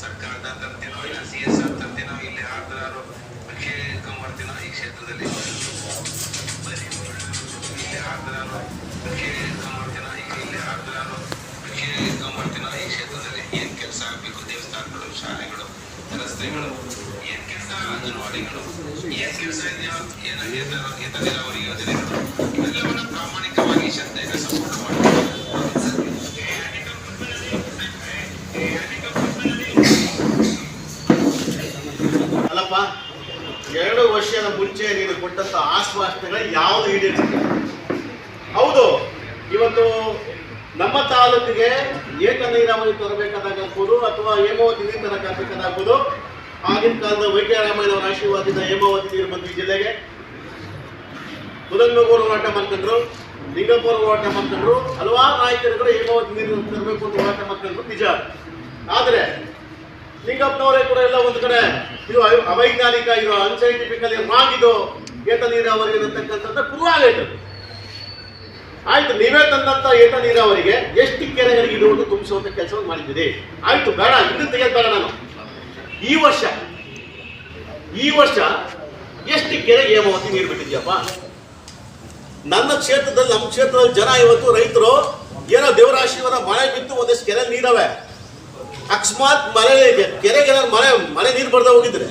ಸರ್ಕಾರದ ತರ್ತೀನೋ ಇಲ್ಲ CSR ತರ್ತೀನೋ ಇಲ್ಲಿ ಆರ್ದ್ರಾರು ಅಕ್ಷಯ ಮಾಡ್ತೀನೋ ಈ ಕ್ಷೇತ್ರದಲ್ಲಿ ಇಲ್ಲಿ ಆರ್ದ್ರಾರು ಅಕ್ಷಯ ಮಾಡ್ತೀನೋ ಈಗ ಇಲ್ಲಿ ಆರ್ದ್ರಾರು ಅಕ್ಷಯ ಮಾಡ್ತೀನೋ ಈ ಕ್ಷೇತ್ರದಲ್ಲಿ ಏನ್ ಕೆಲಸ ಆಗಬೇಕು, ದೇವಸ್ಥಾನಗಳು, ಶಾಲೆಗಳು, ರಸ್ತೆಗಳು, ಏನ್ ಕೆಲಸ, ಅಂಗನವಾಡಿಗಳು, ಏನ್ ಕೆಲಸ ಇದೆಯೋ, ಏತ ನೀರಾವರಿ ಯೋಜನೆಗಳು, ಇವೆಲ್ಲವನ್ನ ಪ್ರಾಮಾಣಿಕವಾಗಿ ಶ್ರದ್ಧೆಯಿಂದ ಸಪೋರ್ಟ್ ಮಾಡ್ತಾರೆ. ಅಲ್ಲಪ್ಪ, 2 ವರ್ಷದ ಮುಂಚೆ ನೀನು ಕೊಟ್ಟಂತ ಆಶ್ವಾಸನೆಗಳು ಯಾವುದು ಈಡೇರಿಸಿದೆ? ಹೌದು, ಇವತ್ತು ನಮ್ಮ ತಾಲೂಕಿಗೆ ಏಕ ನೀರಾವರಿ ತರಬೇಕಾದಾಗಬಹುದು ಅಥವಾ ಹೇಮಾವತಿ ನೀರು ತರಬೇಕಾಗಬಹುದು. ಆಗಿನ ಕಾಲದ ವೈದ್ಯರಾಮಯ್ಯನವರ ಆಶೀರ್ವಾದದಿಂದ ಹೇಮಾವತಿ ನೀರು ಬಂದು ಈ ಜಿಲ್ಲೆಗೆ. ತುರಂಗಗೌಡ ಹೋರಾಟ ಮಾಡ್ಕೊಂಡ್ರು, ಲಿಂಗಪ್ಪರ ಹೋರಾಟ ಮಾಡ್ಕೊಂಡ್ರು, ಹಲವಾರು ನಾಯಕರುಗಳು ಹೇಮಾವತಿ ನೀರು ತರಬೇಕು ಅಂತ ಹೋರಾಟ ಮಾಡ್ಕೊಂಡ್ರು, ನಿಜ. ಆದರೆ ಲಿಂಗಪ್ಪನವರೇ ಕೂಡ ಎಲ್ಲ ಒಂದು ಕಡೆ ಇದು ಅವೈಜ್ಞಾನಿಕ, ಇದು ಅನ್ಸೈಂಟಿಫಿಕಲಿ ರಾಂಗ್, ಇದು ಏತ ನೀರಾವರಿ ಅನ್ನತಕ್ಕಂಥದ್ದು ಪ್ರೂವ್ ಆಗೈತೆ. ಆಯ್ತು, ನೀವೇ ತಂದಂತ ಏತ ನೀರಾವರಿಗೆ ಎಷ್ಟು ಕೆರೆಗಳಿಗೆ ಇಡುವುದು ತುಂಬಿಸುವಂತ ಕೆಲಸವನ್ನು ಮಾಡಿದ್ದೀರಿ. ಆಯ್ತು, ಬೇಡ, ಇನ್ನು ತೆಗೆದು ಬೇಡ. ನಾನು ಈ ವರ್ಷ ಎಷ್ಟು ಕೆರೆಗೆ ಹೇಮಾವತಿ ನೀರು ಬಿಟ್ಟಿದ್ಯಪ್ಪ? ನಮ್ಮ ಕ್ಷೇತ್ರದಲ್ಲಿ ಜನ ಇವತ್ತು ರೈತರು ಏನೋ ದೇವರ ಆಶೀರ್ವಾದ ಮಳೆ ಬಿತ್ತು, ಒಂದಷ್ಟು ಕೆರೆ ನೀರವೆ. ಅಕಸ್ಮಾತ್ ಕೆರೆಗೆ ಮಳೆ ನೀರು ಬರ್ದ ಹೋಗಿದ್ರೆ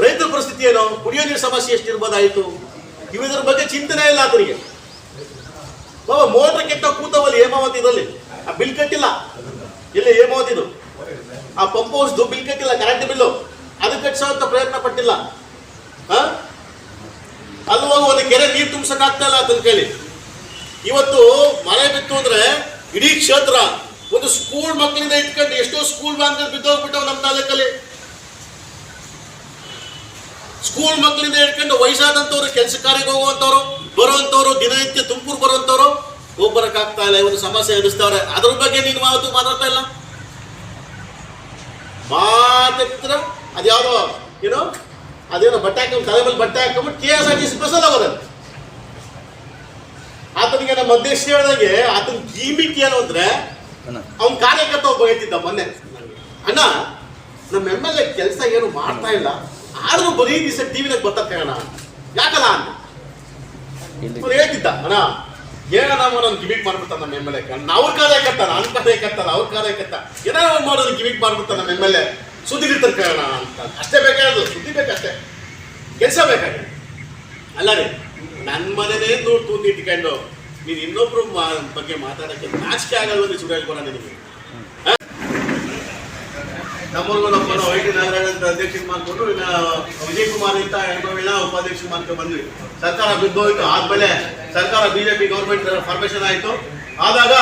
ರೈತರ ಪರಿಸ್ಥಿತಿ ಏನು? ಕುಡಿಯೋ ನೀರು ಸಮಸ್ಯೆ ಎಷ್ಟಿರ್ಬೋದಾಯ್ತು? ಇವಿದ್ರ ಬಗ್ಗೆ ಚಿಂತನೆ ಇಲ್ಲ ಆತನಿಗೆ. ಬಾಬಾ, ಮೋಟ್ರ್ ಕೆಟ್ಟ ಕೂತವಲ್ಲಿ ಹೇಮಾವತಿ ಇದರಲ್ಲಿ ಆ ಬಿಲ್ ಕಟ್ಟಿಲ್ಲ. ಇಲ್ಲಿ ಹೇಮಾವತಿದು ಆ ಪಂಪ್ ಹೌಸ್ದು ಬಿಲ್ ಕಟ್ಟಿಲ್ಲ, ಕರೆಂಟ್ ಬಿಲ್ಲು ಅದು ಕಟ್ಟಿಸೋಂತ ಪ್ರಯತ್ನ ಪಟ್ಟಿಲ್ಲ. ಅಲ್ಲಿ ಹೋಗಿ ಒಂದು ಕೆರೆ ನೀರು ತುಂಬಿಸಕ್ ಆಗ್ತಾ ಇಲ್ಲ ಆತನ ಕೈಲಿ. ಇವತ್ತು ಮಳೆ ಬಿತ್ತು ಅಂದ್ರೆ ಇಡೀ ಕ್ಷೇತ್ರ ಒಂದು ಸ್ಕೂಲ್ ಮಕ್ಕಳಿಂದ ಇಟ್ಕೊಂಡು ಎಷ್ಟೋ ಸ್ಕೂಲ್ ಬ್ಯಾನ್ಗಳು ಬಿದ್ದೋಗ್ಬಿಟ್ಟವು ನಮ್ಮ ತಾಲೂಕಲ್ಲಿ. ಸ್ಕೂಲ್ ಮಕ್ಕಳಿಂದ ಇಟ್ಕೊಂಡು ವಯಸ್ಸಾದಂಥವ್ರು, ಕೆಲಸ ಕಾರ್ಯಕ್ಕೆ ಹೋಗುವಂಥವ್ರು, ಬರುವಂಥವ್ರು, ದಿನನಿತ್ಯ ತುಮಕೂರು ಬರುವಂಥವ್ರು ಹೋಗ್ಬರಕ್ಕಾಗ್ತಾ ಇಲ್ಲ. ಒಂದು ಸಮಸ್ಯೆ ಎದುರಿಸ್ತವ್ರೆ. ಅದ್ರ ಬಗ್ಗೆ ನೀನು ಯಾವತ್ತೂ ಮಾತಾಡ್ತಾ ಇಲ್ಲ. ಮಾತಾಡ್ತಿರ ಅದ್ಯಾವುದೋ ಅದೇನೋ ಬಟ್ಟೆ ಹಾಕೊಂಡ್ ತಲೆ ಮೇಲೆ ಬಟ್ಟೆ ಹಾಕೊಂಡ್ಬಿಟ್ಟು KSRTC ಬಸ್ಸಲ್ಲಿ ಹೋಗೋದಂತೆ. ಆತನಿಗೆ ನಮ್ಮ ಅಧ್ಯಕ್ಷ ಹೇಳಿದಾಗೆ ಆತನ ಗೀಮಿಕ್ ಏನು ಅಂದ್ರೆ, ಅವನ ಕಾರ್ಯಕರ್ತ ಒಬ್ಬ ಹೇಳ್ತಿದ್ದ ಮೊನ್ನೆ, ಅಣ್ಣ ನಮ್ಮ MLA ಕೆಲಸ ಏನು ಮಾಡ್ತಾ ಇಲ್ಲ, ಆದ್ರೂ ಬರೀ ದಿವಸ ಟಿವಿನಾಗ ಬರ್ತಾನ ಯಾಕಲ್ಲ ಅಂತ ಹೇಳ್ತಿದ್ದ. ಅಣ್ಣ ಏನೋ ನನ್ ಗಿಮಿಕ್ ಮಾಡ್ಬಿಡ್ತಾನ ನಮ್ಮ MLA. ಅವ್ರ ಕಾರ್ಯಕರ್ತಾನ, ನನ್ನ ಕಾರ್ಯಕರ್ತಲ್ಲ, ಅವ್ರ ಕಾರ್ಯಕರ್ತ ಏನಾರ ಮಾಡೋದು ಗಿಮಿಕ್ ಮಾಡ್ಬಿಡ್ತಾನ ನಮ್ಮ MLA. ಸುದ್ದಿ ಇರ್ತಾರೆ ಕೇಳೋಣ ಅಂತ ಅಷ್ಟೇ ಬೇಕಾದ್ರು, ಸುದ್ದಿ ಬೇಕಷ್ಟೇ, ಕೆಲಸ ಬೇಕಾಗಿ ಅಲ್ಲ ರೀ. ನನ್ನ ಮನೆನೇ ತೂಂದು ಇಟ್ಕೊಂಡು ನೀನು ಇನ್ನೊಬ್ರು ಬಗ್ಗೆ ಮಾತಾಡೋಕ್ಕೆ ನಾಚಿಕೆ ಆಗಲ್ವಂದ್ರೆ ಸುರೇಶ್ಗೌಡ ನಿನಗೆ. ನಮ್ಮೂರ್ಗೂ ನಮ್ಮ ವೈಟಿ ನಾಗರಾಜ್ ಅಂತ ಅಧ್ಯಕ್ಷ ಮಾಡ್ಕೊಂಡು ವಿಜಯ್ ಕುಮಾರ್ ಅಂತ ಹೆಣ್ಮಗಳನ್ನ ಉಪಾಧ್ಯಕ್ಷ ಮಾಡ್ಕೊಂಡು ಬಂದ್ವಿ. ಸರ್ಕಾರ ಬಿದ್ದೋಯ್ತು. ಆದ್ಮೇಲೆ ಸರ್ಕಾರ BJP ಗೌರ್ಮೆಂಟ್ ಫಾರ್ಮೇಷನ್ ಆಯಿತು. ಆದಾಗ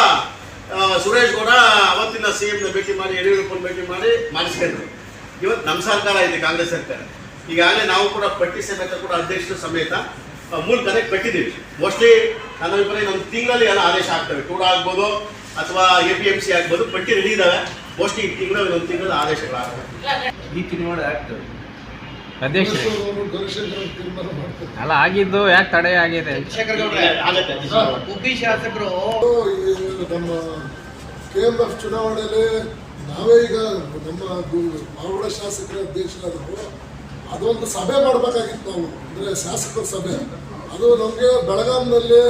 ಸುರೇಶ್ ಗೌಡ ಅವತ್ತಿನ CM ಭೇಟಿ ಮಾಡಿ, ಯಡಿಯೂರಪ್ಪನ ಭೇಟಿ ಮಾಡಿ ಮಾಡಿಸ್ಕೊಂಡ್ರು. ಇವತ್ತು ನಮ್ಮ ಸರ್ಕಾರ ಇದೆ, ಕಾಂಗ್ರೆಸ್ ಸರ್ಕಾರ. ಈಗಾಗಲೇ ನಾವು ಕೂಡ ಪಟ್ಟಿ ಸಮೇತ ಕೂಡ ಅಧ್ಯಕ್ಷರು ಸಮೇತ ಮೂಲಕನೇ ಕಟ್ಟಿದ್ದೀವಿ. ಮೋಸ್ಟ್ಲಿ ನನ್ನ ಅಭಿಪ್ರಾಯ ಒಂದು ತಿಂಗಳಲ್ಲಿ ಎಲ್ಲ ಆದೇಶ ಆಗ್ತವೆ. ಟೂರ್ ಆಗ್ಬೋದು ಅಥವಾ APMC ಆಗ್ಬೋದು, ಪಟ್ಟಿ ರೆಡಿ ಇದ್ದಾವೆ. ಮೋಸ್ಟ್ಲಿ ಈ ತಿಂಗಳು ಒಂದು ತಿಂಗಳಲ್ಲಿ ಆದೇಶಗಳಾಗ್ತವೆ. ಈ ತಿಂಗಳು ಆಗ್ತವೆ. ಅಧ್ಯಕ್ಷ ಅಲ್ಲ ಆಗಿದ್ದು ಯಾಕೆ ತಡೆ ಆಗಿದೆ? ಉಪಿ ಶಾಸಕರು ನಮ್ಮ KMF ಚುನಾವಣೆಯಲ್ಲಿ ನಾವೇ ಈಗ ನಮ್ಮ ಮಾವಡ ಶಾಸಕರ ಅಧ್ಯಕ್ಷರಾದ್ರು ಅದೊಂದು ಸಭೆ ಮಾಡಬೇಕಾಗಿತ್ತು ನಾವು, ಅಂದರೆ ಶಾಸಕರ ಸಭೆ. ಅದು ನಮಗೆ ಬೆಳಗಾಂನಲ್ಲಿ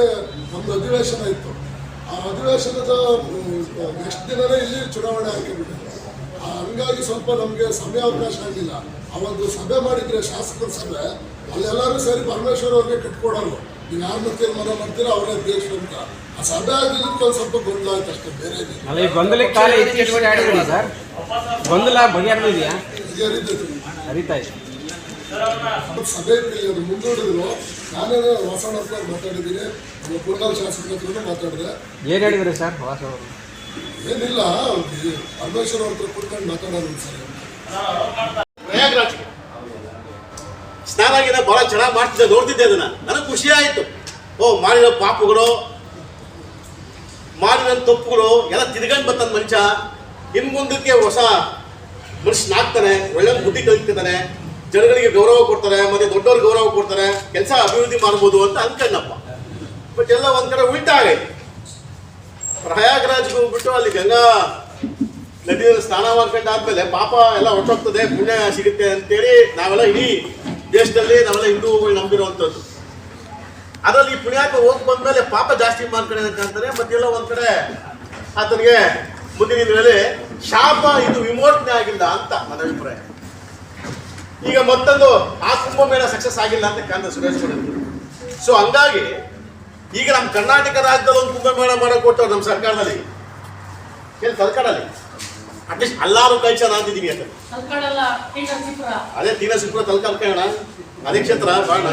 ನಮ್ಮದು ಅಧಿವೇಶನ ಇತ್ತು. ಆ ಅಧಿವೇಶನದ ನೆಕ್ಸ್ಟ್ ದಿನವೇ ಇಲ್ಲಿ ಚುನಾವಣೆ ಹಾಕಿಬಿಟ್ಟಿದೆ. ಹಂಗಾಗಿ ಸ್ವಲ್ಪ ನಮಗೆ ಸಮಯಾವಕಾಶ ಆಗಲಿಲ್ಲ. ಆ ಒಂದು ಸಭೆ ಮಾಡಿದರೆ ಶಾಸಕರ ಸಭೆ, ಅಲ್ಲೆಲ್ಲರೂ ಸೇರಿ ಪರಮೇಶ್ವರ್ ಅವ್ರಿಗೆ ಕಟ್ಕೊಡೋರು, ನೀವು ಯಾರನ್ನ ತೀರ್ಮಾನ ಮಾಡ್ತೀರಾ ಅವರೇ ಅಧ್ಯಕ್ಷರು ಅಂತ. ಆ ಸಭೆ ಆಗಿದ್ದಕ್ಕೆ ಒಂದು ಸ್ವಲ್ಪ ಗೊಂದಲ ಆಯ್ತು ಅಷ್ಟೇ, ಬೇರೆ ಗೊಂದಲ ಬಗೆಹರಿದೆಯಾ? ಹರಿತಾ ಇದೆ. ಸಭೆ ಇತ್ತು, ಅದು ಮುಂದೂಡಿದ್ರು. ನಾನೇ ವಾಸಣ್ಣ ಹತ್ರ ಮಾತಾಡಿದ್ದೀನಿ, ನಮ್ಮ ಕುಂಡಲ್ ಶಾಸಕರ ಹತ್ರ ಮಾತಾಡಿದೆ. ಏನು ಹೇಳಿದ್ರಿ ಸರ್? ಏನಿಲ್ಲ, ಪರಮೇಶ್ವರ್ ಅವ್ರ ಹತ್ರ ಕುತ್ಕೊಂಡು ಮಾತಾಡೋದು ಸರ್. ಪ್ರಯಾಗ್ರಾಜ್ ಸ್ನಾನ ಬಹಳ ಚೆನ್ನಾಗಿ ಮಾಡ್ತಿದ್ದೆ, ನೋಡ್ತಿದ್ದೆ ಅದನ್ನ. ನನಗೆ ಖುಷಿ ಆಯ್ತು. ಮಾಡಿರೋ ಪಾಪಗಳು, ಮಾಡಿರೋ ತಪ್ಪುಗಳು ಎಲ್ಲ ತಿರ್ಗಂಡು ಬರ್ತಾನೆ ಮನುಷ್ಯ. ಇನ್ನು ಮುಂದಕ್ಕೆ ಹೊಸ ಮನುಷ್ಯನಾಗ್ತಾನೆ, ಒಳ್ಳೆ ಬುದ್ಧಿ ಕಲಿತಾನೆ, ಜನಗಳಿಗೆ ಗೌರವ ಕೊಡ್ತಾರೆ, ಮತ್ತೆ ದೊಡ್ಡವ್ರಿಗೆ ಗೌರವ ಕೊಡ್ತಾರೆ, ಕೆಲಸ ಅಭಿವೃದ್ಧಿ ಮಾಡ್ಬೋದು ಅಂತ ಅನ್ಕೊಂಡಪ್ಪ. ಬಟ್ ಎಲ್ಲ ಒಂದ್ ಕಡೆ ಉಲ್ಟಾ ಆಗೈತೆ. ಪ್ರಯಾಗ್ರಾಜ್ಗೆ ಹೋಗ್ಬಿಟ್ಟು ಅಲ್ಲಿ ಗಂಗಾ ನದಿಯಲ್ಲಿ ಸ್ನಾನ ಮಾಡ್ಕೊಂಡಾದ್ಮೇಲೆ ಪಾಪ ಎಲ್ಲ ಹೊರಟೋಗ್ತದೆ, ಪುಣ್ಯ ಸಿಗುತ್ತೆ ಅಂತೇಳಿ ನಾವೆಲ್ಲ ಇಡೀ ದೇಶದಲ್ಲಿ ನಾವೆಲ್ಲ ಹಿಂದೂಗಳು ನಂಬಿರುವಂಥದ್ದು. ಅದರಲ್ಲಿ ಈ ಪುಣ್ಯಾತ್ಮ ಹೋಗಿ ಬಂದ್ಮೇಲೆ ಪಾಪ ಜಾಸ್ತಿ ಮಾಡ್ಕೊಂಡೆ ಅಂತಾರೆ. ಮತ್ತೆಲ್ಲ ಒಂದ್ ಕಡೆ ಆತನಿಗೆ ಮುಂದಿನ ದಿನದಲ್ಲಿ ಶಾಪ ಇದು ವಿಮೋಚನೆ ಆಗಿಲ್ಲ ಅಂತ ನನ್ನ ಅಭಿಪ್ರಾಯ. ಈಗ ಮತ್ತೊಂದು ಆ ಕುಂಭಮೇಳ ಸಕ್ಸಸ್ ಆಗಿಲ್ಲ ಅಂತ ಕಾಂತ ಸುರೇಶ್ ಕೊಟ್ಟಿದ್ರು. ಸೊ ಹಂಗಾಗಿ ಈಗ ನಮ್ಮ ಕರ್ನಾಟಕ ರಾಜ್ಯದಲ್ಲಿ ಒಂದು ಕುಂಭಮೇಳ ಮಾಡಕ್ ಕೊಟ್ಟವ್ರು ನಮ್ಮ ಸರ್ಕಾರದಲ್ಲಿ, ಸರ್ಕಾರದಲ್ಲಿ ಅಟ್ಲೀಸ್ಟ್ ಎಲ್ಲಾರು ಕಲ್ಚರ್ ಅಂತಿದ್ದೀವಿ ಅಂತ. ಅದೇ ತೀನಸಿಪುರ ತಲಕಾಣ ಅದೇ ಕ್ಷೇತ್ರ ಬಾಣ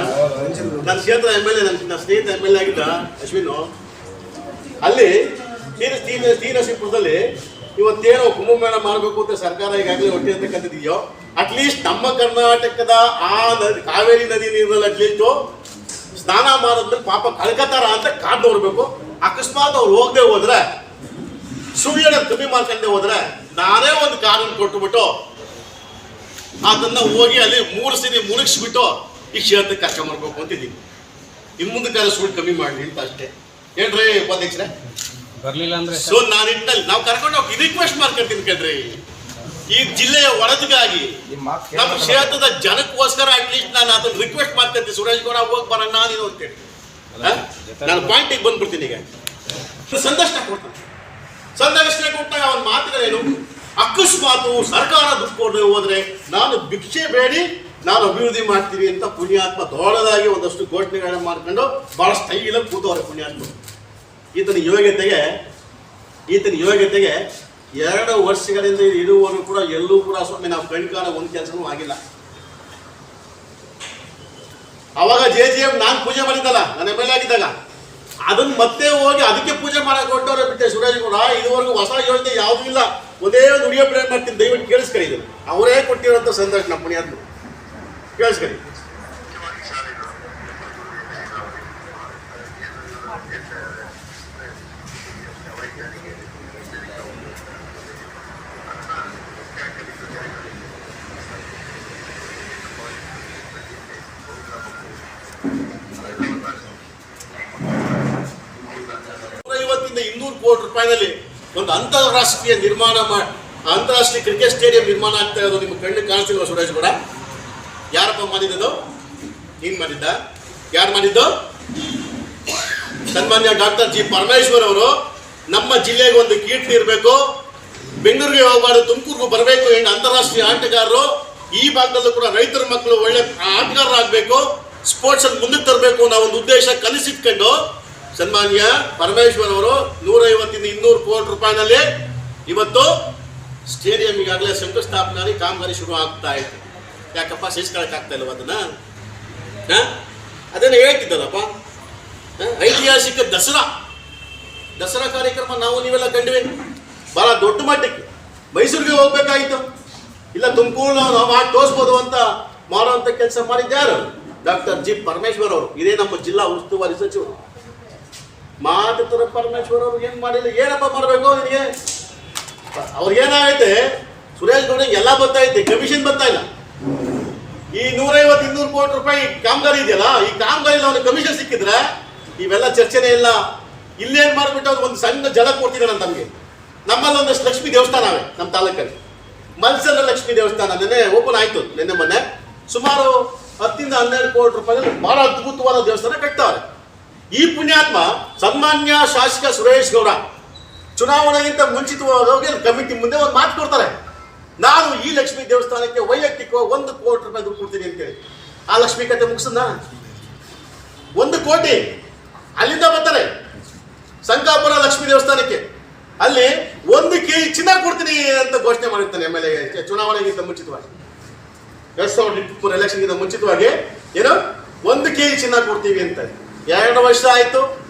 ನನ್ನ ಕ್ಷೇತ್ರ MLA, ನನ್ನ ಸ್ನೇಹಿತ MLA ಆಗಿದ್ದ ಅಶ್ವಿನ್, ಅಲ್ಲಿ ತೀನಸಿಪುರದಲ್ಲಿ ಇವತ್ತೇನೋ ಕುಂಭಮೇಳ ಮಾಡಬೇಕು ಅಂತ ಸರ್ಕಾರ ಈಗಾಗಲೇ ಹೊಟ್ಟೆ ಅಂತಕ್ಕಂಥದ್ದಿದೆಯೋ, ಅಟ್ಲೀಸ್ಟ್ ನಮ್ಮ ಕರ್ನಾಟಕದ ಆ ನದಿ ಕಾವೇರಿ ನದಿ ನೀರಿನಲ್ಲಿ ಅಟ್ಲೀಸ್ಟ್ ಸ್ನಾನ ಮಾಡಿದ್ಮೇಲೆ ಪಾಪ ಕಳ್ಕತ್ತಾರ ಅಂತ ಕಾದ್ ನೋಡ್ಬೇಕು. ಅಕಸ್ಮಾತ್ ಅವ್ರು ಹೋಗದೆ ಹೋದ್ರೆ, ಸುಳ್ಳು ಕಮ್ಮಿ ಮಾಡ್ಕೊಂಡೆ ಹೋದ್ರೆ ನಾನೇ ಒಂದು ಕಾನೂನು ಕೊಟ್ಟುಬಿಟ್ಟು ಅದನ್ನ ಹೋಗಿ ಅಲ್ಲಿ 3 ಸರಿ ಮುಳುಗಿಸ್ಬಿಟ್ಟು ಈ ಕ್ಷೇತ್ರಕ್ಕೆ ಕಷ್ಟ ಮಾಡ್ಬೇಕು ಅಂತಿದ್ದೀನಿ. ಇನ್ನು ಮುಂದಕ್ಕೆ ಸುಳ್ಳು ಕಮ್ಮಿ ಮಾಡಲಿ ಅಂತ ಅಷ್ಟೇ. ಏನ್ರಿ ಉಪಾಧ್ಯಕ್ಷರೇ? ಬರ್ಲಿಲ್ಲ ಅಂದ್ರೆ ಸೊ ನಾನು ಇಟ್ಟಲ್ಲಿ ನಾವು ಕರ್ಕೊಂಡು ಹೋಗಿ ರಿಕ್ವೆಸ್ಟ್ ಮಾಡ್ಕೊಂತೀನಿ ಕೇಳ್ರಿ, ಈ ಜಿಲ್ಲೆಯ ಒಳಗಾಗಿ ನಮ್ಮ ಕ್ಷೇತ್ರದ ಜನಕ್ಕೋಸ್ಕರ ಅಟ್ಲೀಸ್ಟ್ ನಾನು ಅದನ್ನ ರಿಕ್ವೆಸ್ಟ್ ಮಾಡ್ಕೊಂತೀನಿ. ಸುರೇಶ್ ಗೌಡ ಹೋಗಿ ಬರೋಣ ನೀನು ಅಂತೇಳಿ ನಾನು ಪಾಯಿಂಟಿಗೆ ಬಂದ್ಬಿಡ್ತೀನಿ. ಈಗ ಸಂದರ್ಶನ ಕೊಡ್ತಾನೆ, ಸಂದರ್ಶನ ಕೊಟ್ಟಾಗ ಅವನ ಮಾತುಗಳೇನು, ಅಕಸ್ಮಾತು ಸರ್ಕಾರ ದುಡ್ಡು ಕೊಡದೆ ಹೋದ್ರೆ ನಾನು ಭಿಕ್ಷೆ ಬೇಡಿ ನಾನು ಅಭಿವೃದ್ಧಿ ಮಾಡ್ತೀನಿ ಅಂತ ಪುಣ್ಯಾತ್ಮ ದೊಡ್ಡದಾಗಿ ಒಂದಷ್ಟು ಘೋಷಣೆಗಳನ್ನ ಮಾಡ್ಕೊಂಡು ಬಹಳ ಸ್ಟೈಲಾಗಿ ಕೂತವ್ರೆ ಪುಣ್ಯಾತ್ಮ. ಈತನ ಯೋಗ್ಯತೆಗೆ 2 ವರ್ಷಗಳಿಂದ ಇರುವವರೆಗೂ ಕೂಡ ಎಲ್ಲೂ ಕೂಡ ಸ್ವಾಮಿ ನಾವು ಕಣ್ಕಾಣ ಒಂದು ಕೆಲಸನೂ ಆಗಿಲ್ಲ. ಅವಾಗ JGM ನಾನು ಪೂಜೆ ಮಾಡಿದ್ದಲ್ಲ, ನನ್ನ MLA ಆಗಿದ್ದಾಗ ಅದನ್ನ ಮತ್ತೆ ಹೋಗಿ ಅದಕ್ಕೆ ಪೂಜೆ ಮಾಡಕ್ ಕೊಟ್ಟವ್ರೆ ಬಿಟ್ಟೆ ಸುರೇಶ್ ಗೌಡ. ಇದುವರೆಗೂ ಹೊಸ ಯೋಜನೆ ಯಾವುದೂ ಇಲ್ಲ. ಒಂದೇ ಒಂದು ವಿಡಿಯೋ ಪ್ಲೇ ಮಾಡ್ತೀನಿ, ದಯವಿಟ್ಟು ಕೇಳಿಸ್ಕೊಳ್ಳಿ. ಇದನ್ನು ಅವರೇ ಕೊಟ್ಟಿರೋಂಥ ಸಂದರ್ಶನ ಪುಣ್ಯಾತ್ಮ, ಕೇಳಿಸ್ಕೊಳ್ಳಿ. ರೂಪಾಯಿನಲ್ಲಿ ಒಂದು ಅಂತಾರಾಷ್ಟ್ರೀಯ ಕ್ರಿಕೆಟ್ ಸ್ಟೇಡಿಯಂ ನಿರ್ಮಾಣ ಆಗ್ತಾ ಇರೋದು ನಿಮ್ಮ ಕಣ್ಣು ಕಾಣಿಸ್ತಿಲ್ವ ಸುರೇಶ್ ಗೌಡ? ಯಾರಪ್ಪ ಮಾಡಿದ್ದು? ನೀನ್ ಮಾಡಿದ್ದ? ಯಾರು ಮಾಡಿದ್ದು? ಸನ್ಮಾನ್ಯ ಡಾಕ್ಟರ್ ಜಿ ಪರಮೇಶ್ವರ್ ಅವರು ನಮ್ಮ ಜಿಲ್ಲೆಗೆ ಒಂದು ಕೀರ್ತಿ ಇರಬೇಕು, ಬೆಂಗಳೂರಿಗೆ ಹೋಗಬಾರ್ದು, ತುಮಕೂರಿಗೂ ಬರಬೇಕು, ಹೆಂಗೆ ಅಂತಾರಾಷ್ಟ್ರೀಯ ಆಟಗಾರರು ಈ ಭಾಗದಲ್ಲೂ ಕೂಡ ರೈತರ ಮಕ್ಕಳು ಒಳ್ಳೆ ಆಟಗಾರರಾಗಬೇಕು, ಸ್ಪೋರ್ಟ್ಸ್ ಅಲ್ಲಿ ಮುಂದಕ್ಕೆ ತರಬೇಕು ಅನ್ನೋ ಒಂದು ಉದ್ದೇಶ ಕನಸಿಟ್ಕೊಂಡು ಸನ್ಮಾನ್ಯ ಪರಮೇಶ್ವರ್ ಅವರು 150 ಇಂದ 200 ಕೋಟಿ ರೂಪಾಯಿನಲ್ಲಿ ಇವತ್ತು ಸ್ಟೇಡಿಯಂ ಈಗಾಗಲೇ ಶಂಕುಸ್ಥಾಪನೆ ಕಾಮಗಾರಿ ಶುರು ಆಗ್ತಾ ಇತ್ತು. ಯಾಕಪ್ಪ ಸೇರಿಸ್ಕೊಳಕ್ ಆಗ್ತಾ ಇಲ್ವ ಅದನ್ನ? ಅದನ್ನ ಹೇಳ್ತಿದ್ದಲ್ಲಪ್ಪ, ಐತಿಹಾಸಿಕ ದಸರಾ ಕಾರ್ಯಕ್ರಮ ನಾವು ನೀವೆಲ್ಲ ಕಂಡ್ವಿ, ಬಹಳ ದೊಡ್ಡ ಮಟ್ಟಕ್ಕೆ. ಮೈಸೂರಿಗೆ ಹೋಗ್ಬೇಕಾಗಿತ್ತು, ಇಲ್ಲ ತುಮಕೂರು ನಾವು ಮಾಡಿ ತೋರಿಸ್ಬೋದು ಅಂತ ಮಾಡುವಂತ ಕೆಲಸ ಮಾಡಿದ್ಯಾರು? ಡಾಕ್ಟರ್ ಜಿ ಪರಮೇಶ್ವರ್ ಅವರು. ಇದೇ ನಮ್ಮ ಜಿಲ್ಲಾ ಉಸ್ತುವಾರಿ ಸಚಿವರು. ಮಾತಾಡ್ತಾರ ಪರಮೇಶ್ವರ್ ಅವ್ರು ಏನ್ ಮಾಡಿಲ್ಲ, ಏನಪ್ಪ ಮಾಡಬೇಕು ನಿನಗೆ? ಅವ್ರಿಗೇನಾಗೈತೆ, ಸುರೇಶ್ ಗೌಡ ಎಲ್ಲ ಬರ್ತಾ ಐತೆ, ಕಮಿಷನ್ ಬರ್ತಾ ಇಲ್ಲ. ಈ 150-200 ಕೋಟಿ ರೂಪಾಯಿ ಕಾಮಗಾರಿ ಇದೆಯಲ್ಲ, ಈ ಕಾಮಗಾರಿಲಿ ಅವ್ನಿಗೆ ಕಮಿಷನ್ ಸಿಕ್ಕಿದ್ರೆ ಇವೆಲ್ಲ ಚರ್ಚೆನೇ ಇಲ್ಲ. ಇಲ್ಲೇನ್ ಮಾಡ್ಬಿಟ್ಟು ಅವ್ರು ಒಂದು ಸಣ್ಣ ಜಲ ಕೊಡ್ತಿದ್ದಾನೆ ಅಂತ ನಮಗೆ. ನಮ್ಮಲ್ಲಿ ಒಂದಷ್ಟು ಲಕ್ಷ್ಮೀ ದೇವಸ್ಥಾನವೇ ನಮ್ಮ ತಾಲೂಕಲ್ಲಿ. ಮಲ್ಸನ ಲಕ್ಷ್ಮೀ ದೇವಸ್ಥಾನ ನೆನ್ನೆ ಓಪನ್ ಆಯ್ತು, ನೆನ್ನೆ ಮೊನ್ನೆ. ಸುಮಾರು 10-12 ಕೋಟಿ ರೂಪಾಯಿ ಬಹಳ ಅದ್ಭುತವಾದ ದೇವಸ್ಥಾನ ಕಟ್ತಾವ್ರೆ. ಈ ಪುಣ್ಯಾತ್ಮ ಸನ್ಮಾನ್ಯ ಶಾಸಕ ಸುರೇಶ್ ಗೌಡ ಚುನಾವಣೆಗಿಂತ ಮುಂಚಿತವಾಗಿ ಕಮಿಟಿ ಮುಂದೆ ಒಂದು ಮಾತು ಕೊಡ್ತಾರೆ, ನಾನು ಈ ಲಕ್ಷ್ಮೀ ದೇವಸ್ಥಾನಕ್ಕೆ ವೈಯಕ್ತಿಕ 1 ಕೋಟಿ ರೂಪಾಯಿ ದುಡ್ಡು ಕೊಡ್ತೀನಿ ಅಂತೇಳಿ. ಆ ಲಕ್ಷ್ಮೀ ಕತೆ ಮುಗಿಸನ್ನ 1 ಕೋಟಿ ಅಲ್ಲಿಂದ ಬರ್ತಾರೆ ಸಂಕಾಪುರ ಲಕ್ಷ್ಮೀ ದೇವಸ್ಥಾನಕ್ಕೆ. ಅಲ್ಲಿ 1 ಕೆಜಿ ಚಿನ್ನ ಕೊಡ್ತೀನಿ ಅಂತ ಘೋಷಣೆ ಮಾಡಿರ್ತಾನೆ MLA ಚುನಾವಣೆಗಿಂತ ಮುಂಚಿತವಾಗಿ. 2024 ಎಲೆಕ್ಷನ್ಗಿಂತ ಮುಂಚಿತವಾಗಿ ಏನು 1 ಕೆಜಿ ಚಿನ್ನ ಕೊಡ್ತೀವಿ ಅಂತ. 2 ವರ್ಷ ಆಯ್ತು,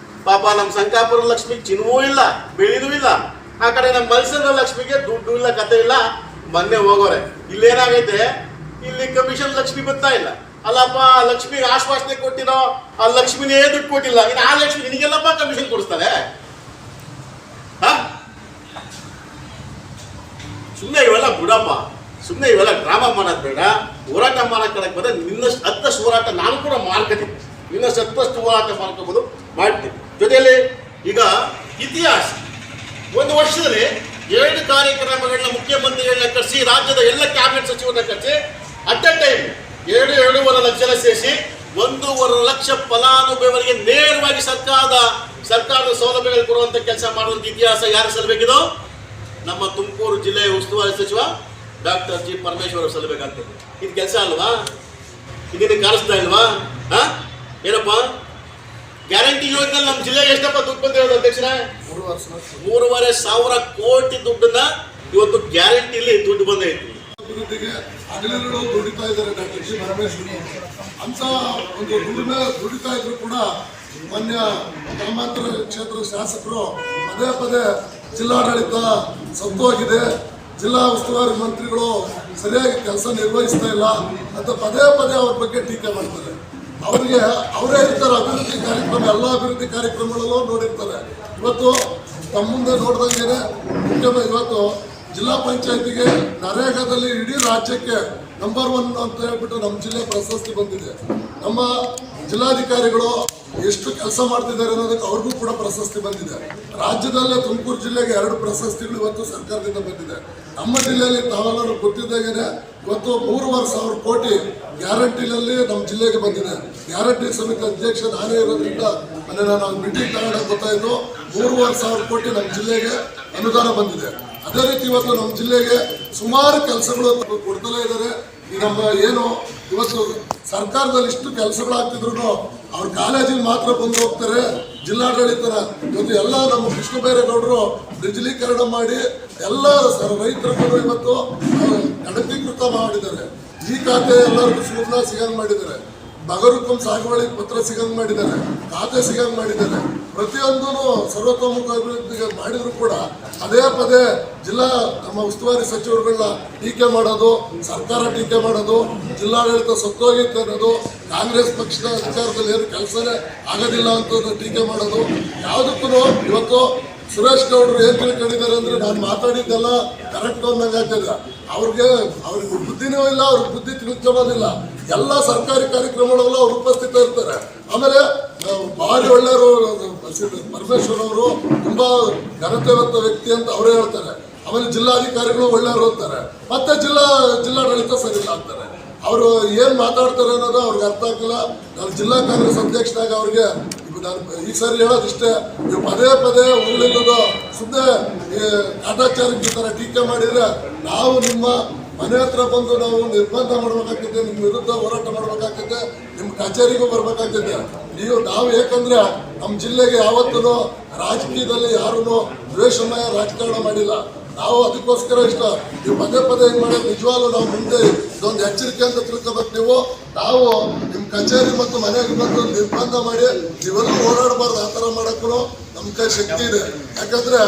ಪಾಪ ನಮ್ಮ ಸಂಕಾಪುರ ಲಕ್ಷ್ಮಿಗೆ ಚಿನ್ನವೂ ಇಲ್ಲ, ಬೆಳೆದೂ ಇಲ್ಲ. ಆ ಕಡೆ ನಮ್ಮ ಮಲ್ಸನ ಲಕ್ಷ್ಮಿಗೆ ದುಡ್ಡು ಇಲ್ಲ, ಕತೆ ಇಲ್ಲ. ಮೊನ್ನೆ ಹೋಗೋರೆ. ಇಲ್ಲೇನಾಗೈತೆ, ಇಲ್ಲಿ ಕಮಿಷನ್ ಲಕ್ಷ್ಮಿ ಬರ್ತಾ ಇಲ್ಲ. ಅಲ್ಲಪ್ಪ, ಲಕ್ಷ್ಮಿಗೆ ಆಶ್ವಾಸನೆ ಕೊಟ್ಟಿರೋ ಆ ಲಕ್ಷ್ಮಿನೇ ದುಡ್ಡು ಕೊಟ್ಟಿಲ್ಲ, ಇನ್ನು ಆ ಲಕ್ಷ್ಮಿ ನಿನಗೆಲ್ಲಪ್ಪ ಕಮಿಷನ್ ಕೊಡಿಸ್ತಾರೆ? ಸುಮ್ಮನೆ ಇವೆಲ್ಲ ಬಿಡಪ್ಪ, ಸುಮ್ಮನೆ ಇವೆಲ್ಲ ಡ್ರಾಮಾ ಮಾಡೋದು ಬೇಡ. ಹೋರಾಟ ಮಾಡಕ್ಕೆ ಬಂದ್ರೆ ನಿನ್ನಷ್ಟು 10 ಹೋರಾಟ ನಾನು ಕೂಡ ಮಾಡ್ಕೊತೀನಿ, ಇನ್ನಷ್ಟು 10 ಹೋರಾಟ ಮಾಡ್ಕೋಬಹುದು, ಮಾಡ್ತೀನಿ. ಜೊತೆಯಲ್ಲಿ ಈಗ ಇತಿಹಾಸ ಒಂದು ವರ್ಷದಲ್ಲಿ 7 ಕಾರ್ಯಕ್ರಮಗಳನ್ನ ಮುಖ್ಯಮಂತ್ರಿಗಳನ್ನ ಕರೆಸಿ ರಾಜ್ಯದ ಎಲ್ಲ ಕ್ಯಾಬಿನೆಟ್ ಸಚಿವರನ್ನ ಕರೆಸಿ ಅಟ್ ಎ ಟೈಮ್ 7.5 ಲಕ್ಷ ಜನ ಸೇರಿಸಿ 1.5 ಲಕ್ಷ ಫಲಾನುಭವಿಗಳಿಗೆ ನೇರವಾಗಿ ಸರ್ಕಾರದ ಸೌಲಭ್ಯಗಳು ಕೊಡುವಂತ ಕೆಲಸ ಮಾಡುವಂತ ಇತಿಹಾಸ ಯಾರು ಸಲ್ಲಬೇಕಿದು? ನಮ್ಮ ತುಮಕೂರು ಜಿಲ್ಲೆಯ ಉಸ್ತುವಾರಿ ಸಚಿವ ಡಾಕ್ಟರ್ ಜಿ ಪರಮೇಶ್ವರ್ ಸಲ್ಲಬೇಕಾಗ್ತದೆ. ಇದು ಕೆಲಸ ಅಲ್ವಾ? ಇದನ್ನು ಕಾಣಿಸ್ತಾ ಇಲ್ವಾ? ಏನಪ್ಪ ಗ್ಯಾರಂಟಿ ಯೋಜನೆ ನಮ್ಮ ಜಿಲ್ಲೆಗೆ ಎಷ್ಟಪ್ಪ ದುಡ್ಡು ಬಂದಿರೋದು ಅಧ್ಯಕ್ಷರೇ? 3,500 ಕೋಟಿ ದುಡ್ಡನ್ನ ಇವತ್ತು ಗ್ಯಾರಂಟಿಲಿ ದುಡ್ಡು ಬಂದೈತಿ. ಅಭಿವೃದ್ಧಿಗೆ ಹಗಲಿರುಳು ದುಡಿತಾ ಇದ್ದಾರೆ ಡಾಕ್ಟರ್ ಜಿ ಪರಮೇಶ್ವರ್ ಅಂತ ಒಂದು ದುಡಿತಾ ಇದ್ರು ಕೂಡ ಮಾನ್ಯ ಗ್ರಾಮಾಂತರ ಕ್ಷೇತ್ರದ ಶಾಸಕರು ಪದೇ ಪದೇ ಜಿಲ್ಲಾಡಳಿತ ಸತ್ತೋಗಿದೆ, ಜಿಲ್ಲಾ ಉಸ್ತುವಾರಿ ಮಂತ್ರಿಗಳು ಸರಿಯಾಗಿ ಕೆಲಸ ನಿರ್ವಹಿಸ್ತಾ ಇಲ್ಲ ಅಂತ ಪದೇ ಪದೇ ಅವ್ರ ಬಗ್ಗೆ ಟೀಕೆ ಮಾಡ್ತಾರೆ. ಅವರಿಗೆ ಅವರೇ ಇರ್ತಾರೆ ಅಭಿವೃದ್ಧಿ ಕಾರ್ಯಕ್ರಮ, ಎಲ್ಲ ಅಭಿವೃದ್ಧಿ ಕಾರ್ಯಕ್ರಮಗಳಲ್ಲೂ ನೋಡಿರ್ತಾರೆ. ಇವತ್ತು ತಮ್ಮ ಮುಂದೆ ನೋಡ್ದಂಗೆ ಇವತ್ತು ಜಿಲ್ಲಾ ಪಂಚಾಯತಿಗೆ ನರೇಗಾದಲ್ಲಿ ಇಡೀ ರಾಜ್ಯಕ್ಕೆ ನಂಬರ್ 1 ಅಂತ ಹೇಳ್ಬಿಟ್ಟು ನಮ್ಮ ಜಿಲ್ಲೆ ಪ್ರಶಸ್ತಿ ಬಂದಿದೆ. ನಮ್ಮ ಜಿಲ್ಲಾಧಿಕಾರಿಗಳು ಎಷ್ಟು ಕೆಲಸ ಮಾಡ್ತಿದ್ದಾರೆ ಅನ್ನೋದಕ್ಕೆ ಅವ್ರಿಗೂ ಕೂಡ ಪ್ರಶಸ್ತಿ ಬಂದಿದೆ. ರಾಜ್ಯದಲ್ಲೇ ತುಮಕೂರು ಜಿಲ್ಲೆಗೆ 2 ಪ್ರಶಸ್ತಿಗಳು ಇವತ್ತು ಸರ್ಕಾರದಿಂದ ಬಂದಿದೆ. ನಮ್ಮ ಜಿಲ್ಲೆಯಲ್ಲಿ ತಾವೆಲ್ಲರೂ ಗೊತ್ತಿದ್ದಾಗೇನೆ ಇವತ್ತು 3,500 ಕೋಟಿ ಗ್ಯಾರಂಟಿನಲ್ಲಿ ನಮ್ಮ ಜಿಲ್ಲೆಗೆ ಬಂದಿದೆ. ಗ್ಯಾರಂಟಿ ಸಮಿತಿ ಅಧ್ಯಕ್ಷ ನಾನೇ ಇರೋದ್ರಿಂದ ಮೊನ್ನೆ ನಾನು ಮೀಟಿಂಗ್ ತಗೊಂಡಾಗ ಗೊತ್ತಾಯಿತು 3,500 ಕೋಟಿ ನಮ್ಮ ಜಿಲ್ಲೆಗೆ ಅನುದಾನ ಬಂದಿದೆ. ಅದೇ ರೀತಿ ಇವತ್ತು ನಮ್ಮ ಜಿಲ್ಲೆಗೆ ಸುಮಾರು ಕೆಲಸಗಳು ಕೊಡ್ತಲೇ ಇದ್ದಾರೆ. ಈ ನಮ್ಮ ಏನು ಇವತ್ತು ಸರ್ಕಾರದಲ್ಲಿ ಇಷ್ಟು ಕೆಲಸಗಳಾಗ್ತಿದ್ರು ಅವ್ರ ಕಾಲೇಜಿಗೆ ಮಾತ್ರ ಬಂದು ಹೋಗ್ತಾರೆ ಜಿಲ್ಲಾಡಳಿತನ. ಇವತ್ತು ಎಲ್ಲ ನಮ್ಮ ಕೃಷ್ಣ ಬೈರೇಗೌಡರು ಡಿಜಿಲೀಕರಣ ಮಾಡಿ ಎಲ್ಲ ರೈತರನ್ನು ಇವತ್ತು ಗಣಕೀಕೃತ ಮಾಡಿದ್ದಾರೆ. ಈ ಖಾತೆ ಎಲ್ಲರಿಗೂ ಸುಲಭ ಸಿಗಂಗ್ ಮಾಡಿದ್ದಾರೆ, ಬಗರುಕಂ ಸಾಗುವಳಿ ಪತ್ರ ಸಿಗಂಗ್ ಮಾಡಿದ್ದಾರೆ, ಖಾತೆ ಸಿಗಂಗ್ ಮಾಡಿದ್ದಾರೆ. ಪ್ರತಿಯೊಂದೂ ಸರ್ವತೋಮುಖ ಅಭಿವೃದ್ಧಿಗೆ ಮಾಡಿದ್ರು ಕೂಡ ಪದೇ ಪದೇ ಜಿಲ್ಲಾ ನಮ್ಮ ಉಸ್ತುವಾರಿ ಸಚಿವರುಗಳನ್ನ ಟೀಕೆ ಮಾಡೋದು, ಸರ್ಕಾರ ಟೀಕೆ ಮಾಡೋದು, ಜಿಲ್ಲಾಡಳಿತ ಸತ್ತೋಗಿತ್ತು ಅನ್ನೋದು, ಕಾಂಗ್ರೆಸ್ ಪಕ್ಷದ ಅಧಿಕಾರದಲ್ಲಿ ಏನು ಕೆಲಸನೇ ಆಗೋದಿಲ್ಲ ಅಂತ ಟೀಕೆ ಮಾಡೋದು. ಯಾವುದಕ್ಕೂ ಇವತ್ತು ಸುರೇಶ್ ಗೌಡರು ಏನ್ ತಿಳ್ಕೊಂಡಿದ್ದಾರೆ ಅಂದ್ರೆ ನಾನು ಮಾತಾಡಿದ್ದೆಲ್ಲ ಕರೆಕ್ಟ್ ಅನ್ನಂಗೆ ಆಗ್ತದೆ. ಅವ್ರಿಗೆ ಬುದ್ಧಿನೂ ಇಲ್ಲ, ಅವ್ರಿಗೆ ಬುದ್ಧಿ ತಿಳ್ಕೊಳ್ಳೋದಿಲ್ಲ. ಎಲ್ಲ ಸರ್ಕಾರಿ ಕಾರ್ಯಕ್ರಮಗಳೆಲ್ಲ ಅವ್ರು ಉಪಸ್ಥಿತ ಇರ್ತಾರೆ. ಆಮೇಲೆ ಭಾರಿ ಒಳ್ಳೆಯವರು ಪರಮೇಶ್ವರ್ ಅವರು ತುಂಬಾ ಘನತೆವಂತ ವ್ಯಕ್ತಿ ಅಂತ ಅವರೇ ಹೇಳ್ತಾರೆ. ಆಮೇಲೆ ಜಿಲ್ಲಾಧಿಕಾರಿಗಳು ಒಳ್ಳೆಯವರು ಅಂತಾರೆ, ಮತ್ತೆ ಜಿಲ್ಲಾಡಳಿತ ಸರಿ ಇಲ್ಲ ಅಂತಾರೆ. ಅವರು ಏನ್ ಮಾತಾಡ್ತಾರೆ ಅನ್ನೋದು ಅವ್ರಿಗೆ ಅರ್ಥ ಆಗಿಲ್ಲ. ನಾನು ಜಿಲ್ಲಾ ಕಾಂಗ್ರೆಸ್ ಅಧ್ಯಕ್ಷನಾಗ ಅವ್ರಿಗೆ ನಾನು ಈ ಸರಿ ಹೇಳೋದಿಷ್ಟೇ, ನೀವು ಪದೇ ಪದೇ ಉರುಳಿಲ್ಲದು ಸುಮ್ಮನೆ ಕಾಟಾಚಾರಕ್ಕೆ ಈ ಥರ ಟೀಕೆ ಮಾಡಿದರೆ ನಾವು ನಿಮ್ಮ ಮನೆ ಹತ್ರ ಬಂದು ನಾವು ನಿರ್ಬಂಧ ಮಾಡಬೇಕಾಗ್ತದೆ, ನಿಮ್ಮ ವಿರುದ್ಧ ಹೋರಾಟ ಮಾಡಬೇಕಾಗ್ತದೆ, ನಿಮ್ಮ ಕಚೇರಿಗೂ ಬರಬೇಕಾಗ್ತದೆ. ನಾವು ಯಾಕಂದ್ರೆ ನಮ್ಮ ಜಿಲ್ಲೆಗೆ ಯಾವತ್ತೂ ರಾಜಕೀಯದಲ್ಲಿ ಯಾರೂ ದ್ವೇಷಮಯ ರಾಜಕಾರಣ ಮಾಡಿಲ್ಲ. ನಾವು ಅದಕ್ಕೋಸ್ಕರ ಇಷ್ಟ ನೀವು ಪದೇ ಪದೇ ಹಿಂಗೆ ಮಾಡೋದು ನಿಜವಾಗ್ಲೂ ನಾವು ಮುಂದೆ ಇದೊಂದು ಎಚ್ಚರಿಕೆ ಅಂತ ತಿಳ್ಕೊಬೇಕು. ನಾವು ನಿಮ್ಮ ಕಚೇರಿ ಮತ್ತು ಮನೆಗೆ ಬಂದು ನಿರ್ಬಂಧ ಮಾಡಿ ನೀವೆಲ್ಲ ಓಡಾಡಬಾರ್ದು. ಆ ಥರ ಮಾಡೋಕ್ಕೂ ನಮ್ಮ ಕೈ ಶಕ್ತಿ ಇದೆ. ಯಾಕಂದ್ರೆ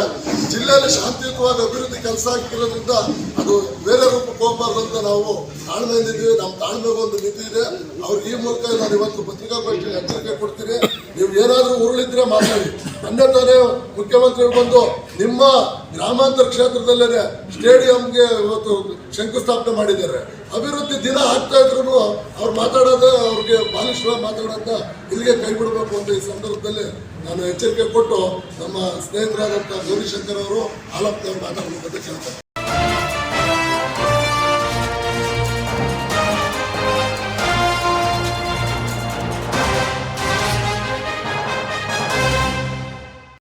ಜಿಲ್ಲೆಯಲ್ಲಿ ಶಾಂತಿಯುತವಾಗಿ ಅಭಿವೃದ್ಧಿ ಕೆಲಸ ಆಗ್ತಿರೋದ್ರಿಂದ ಅದು ಬೇರೆ ರೂಪಕ್ಕೆ ಹೋಗ್ಬಾರ್ದು ಅಂತ ನಾವು ತಾಳ್ಮೆಯಿಂದ ಇದ್ದೀವಿ. ನಮ್ಮ ತಾಳ್ಮೆಗೆ ಒಂದು ಮಿತಿ ಇದೆ. ಅವ್ರಿಗೆ ಈ ಮೂಲಕ ನಾನು ಇವತ್ತು ಪತ್ರಿಕಾಗೋಷ್ಠಿಯಲ್ಲಿ ಎಚ್ಚರಿಕೆ ಕೊಡ್ತೀನಿ. ನೀವು ಏನಾದರೂ ಉರುಳಿದ್ರೆ ಮಾತಾಡಿ. ಮೊನ್ನೆ ತಾನೇ ಮುಖ್ಯಮಂತ್ರಿಗಳು ಬಂದು ನಿಮ್ಮ ಗ್ರಾಮಾಂತರ ಕ್ಷೇತ್ರದಲ್ಲೇ ಸ್ಟೇಡಿಯಂಗೆ ಇವತ್ತು ಶಂಕುಸ್ಥಾಪನೆ ಮಾಡಿದ್ದಾರೆ. ಅಭಿವೃದ್ಧಿ ದಿನ ಆಗ್ತಾ ಇದ್ರು ಅವ್ರು ಮಾತಾಡೋದೇ ಅವ್ರಿಗೆ ಬಾಲಿಶ್ವ ಮಾತಾಡೋದ ಇಲ್ಲಿಗೆ ಕೈ ಬಿಡಬೇಕು ಅಂತ ಈ ಸಂದರ್ಭದಲ್ಲಿ ನಾನು ಎಚ್ಚರಿಕೆ ಕೊಟ್ಟು ನಮ್ಮ ಸ್ನೇಹಿತರಾದಂಥ ಗೌರಿಶಂಕರ್ ಅವರು ಆಲಪ್ನವ್ರು ಮಾತಾಡಬೇಕು ಅಂತ ಕೇಳ್ತಾರೆ.